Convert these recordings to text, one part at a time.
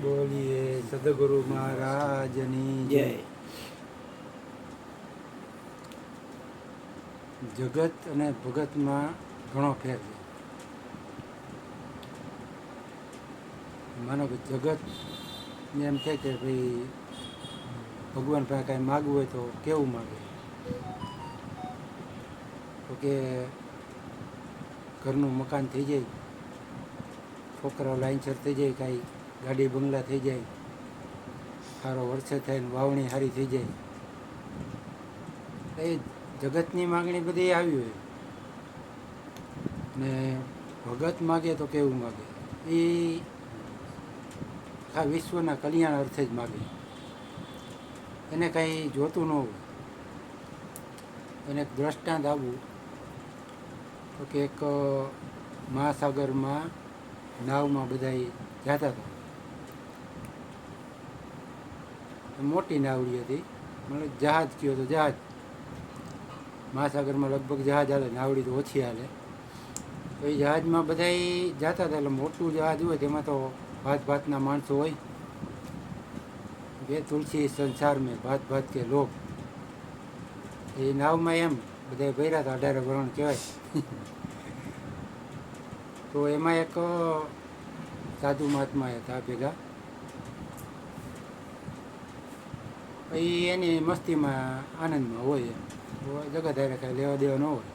બોલીએ સદગુરુ મહારાજની જય. જગત અને ભગતમાં ઘણો ફેર છે. માનો કે જગતને એમ છે કે ભાઈ ભગવાન પાસે કાંઈ માગવું હોય તો કેવું માગે, તો કે ઘરનું મકાન થઈ જાય, છોકરાઓ લાઈનસર થઈ જાય, કાંઈ ગાડી બંગલા થઈ જાય, સારો વરસાદ થાય ને વાવણી સારી થઈ જાય. એ જગતની માગણી બધી આવી હોય ને ભગત માગે તો કેવું માગે, એ આ વિશ્વના કલ્યાણ અર્થે જ માગે. એને કાંઈ જોતું ન હોય. એને એક દ્રષ્ટાંત આપવું તો કે એક મહાસાગરમાં નાવમાં બધા જતા હતા. મોટી નાવડી હતી, મતલબ જહાજ કયો તો જહાજ. મહાસાગરમાં લગભગ જહાજ હાલે, નાવડી તો ઓછી હાલે. તો એ જહાજમાં બધા જતા હતા. એટલે મોટું જહાજ હોય તેમાં તો ભાત ભાતના માણસો હોય. બે તુલસી સંસાર મેં ભાત ભાત કે લોક. એ નાવમાં એમ બધા ભર્યા હતા, 18 વરણ કહેવાય. તો એમાં એક સાધુ મહાત્મા હતા ભેગા. એ એની મસ્તીમાં આનંદમાં હોય, જગત હારે કાંઈ લેવા દેવા ન હોય.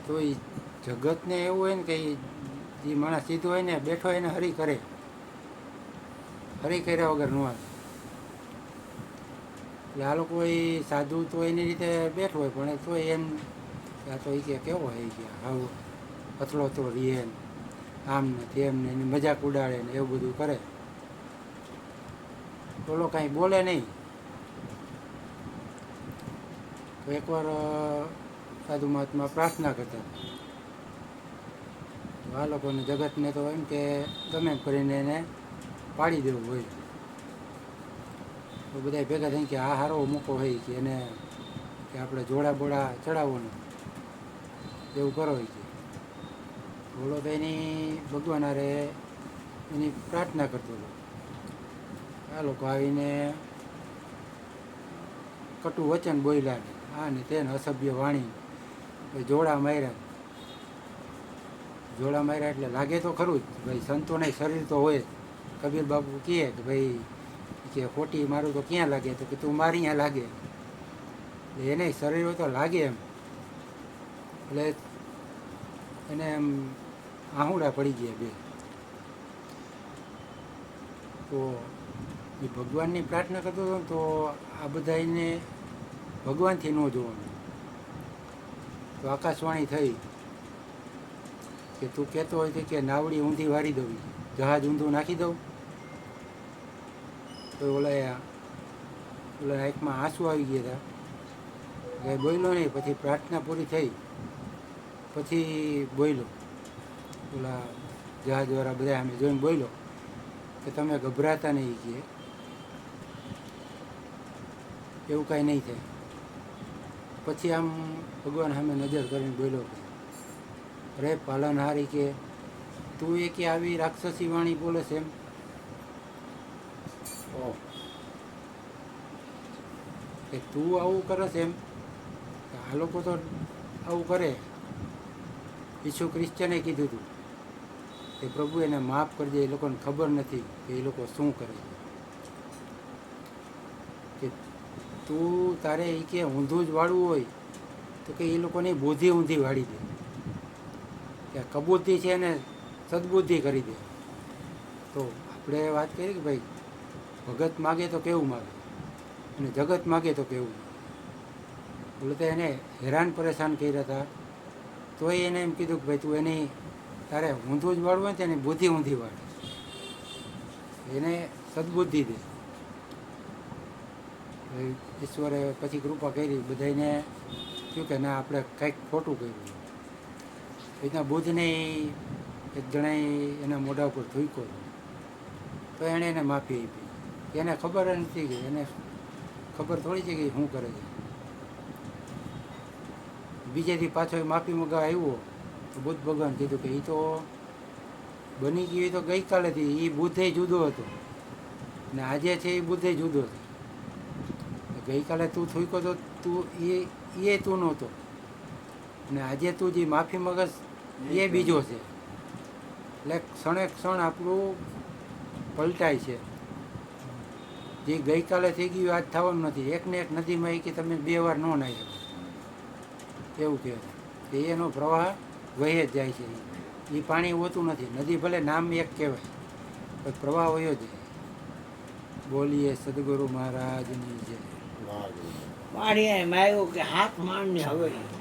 તો એ જગતને એવું હોય ને કે જે માણસ સીધો હોય ને બેઠો એને હરી કરે, હરી કર્યા વગર ન આવે. એટલે આ લોકો એ સાધુ તો એની રીતે બેઠો હોય, પણ તો એમ આ તો એ કે કેવો હોય કે આવું અથડો અથડો રીએ ને આમ ને તેમ ને એની મજાક ઉડાડે ને એવું બધું કરે. ઓલો કાંઈ બોલે નહીં. તો એકવાર સાધુ મહાત્મા પ્રાર્થના કરતા, તો આ લોકોને જગતને તો એમ કે ગમે એમ કરીને એને પાડી દેવું હોય. તો બધા ભેગા થઈને કે આ હારો મૂકો હોય કે એને કે આપણે જોડા બોડા ચડાવવાનું એવું કરો હોય કે. ઓલો તો એની ભગવાન હારે એની પ્રાર્થના કરતો હતો. આ લોકો આવીને કટુ વચન બોલ્યા, આ ને તેને અસભ્ય વાણી, જોડા માર્યા. જોડા માર્યા એટલે લાગે તો ખરું જ ભાઈ, સંતોને શરીર તો હોય. કબીર બાપુ કહે કે ભાઈ કે ખોટી મારું તો ક્યાં લાગે, તો કે તું મારી ત્યાં લાગે. એને શરીર હોય તો લાગે એમ. એટલે એને એમ આહુડા પડી ગયા બે. તો એ ભગવાનની પ્રાર્થના કરતો હતો ને, તો આ બધા એને ભગવાનથી ન જોવાનું. તો આકાશવાણી થઈ કે તું કહેતો હોય તો કે નાવડી ઊંધી વારી દઉં, જહાજ ઊંધું નાખી દઉં. તો ઓલા આંખમાં આંસુ આવી ગયા હતા, કંઈ બોલ્યો નહીં. પછી પ્રાર્થના પૂરી થઈ પછી બોલ્યો, ઓલા જહાજવાળા બધા અમે જોઈને બોલ્યો કે તમે ગભરાતા નહીં, કે એવું કાંઈ નહીં થાય. પછી આમ ભગવાન સામે નજર કરીને બોલ્યો કે રે પાલનહારી, કે તું એ કે આવી રાક્ષસી વાણી બોલે છે એમ. કે તું આવું કરે છે એમ. આ લોકો તો આવું કરે. ઈસુ ક્રિશ્ચને કીધું હતું કે પ્રભુ એને માફ કરજે, એ લોકોને ખબર નથી કે એ લોકો શું કરે છે. કે તું તારે એ કે ઊંધું જ વાળવું હોય તો કે એ લોકોની બુદ્ધિ ઊંધી વાળી દે, કે કબૂતિ છે એને સદબુદ્ધિ કરી દે. તો આપણે વાત કરીએ કે ભાઈ ભગત માગે તો કેવું માગે, અને જગત માગે તો કેવું માગે. બોલે તો એને હેરાન પરેશાન કર્યા હતા. તોય એને એમ કીધું કે ભાઈ તું એની તારે ઊંધું જ વાળવું હોય ને એની બુદ્ધિ ઊંધી વાળે, એને સદબુદ્ધિ દે. ઈશ્વરે પછી કૃપા કરી, બધાને કહ્યું કે ના આપણે કંઈક ખોટું કર્યું. રીતના બુદ્ધને એક જણાએ એના મોઢા ઉપર થૂક્યો, તો એણે એને માફી આપી. એને ખબર નથી કે એને ખબર થોડી છે કે શું કરે છે. બીજેથી પાછો માફી મગાવા આવ્યો તો બુદ્ધ ભગવાન કીધું કે એ તો બની ગઈ હોય તો ગઈકાલેથી એ બુધે જુદો હતો ને આજે છે એ બુધે જુદો છે. ગઈકાલે તું થૂક્યો તો તું એ તું નહોતો ને આજે તું જે માફી મગજ એ બીજો છે. એટલે ક્ષણે ક્ષણ આપણું પલટાય છે. જે ગઈકાલે થઈ ગયું આજ થવાનું નથી. એકને એક નદીમાં એ કે તમે 2 વાર ન નાહી શકો એવું કહે છે. એનો પ્રવાહ વહી જ જાય છે. એ પાણી હોતું નથી. નદી ભલે નામ એક કહેવાય પણ પ્રવાહ વયો જાય. બોલીએ સદગુરુ મહારાજની જય. પાણી એમ આવ્યું કે હાથ માણની હવેલી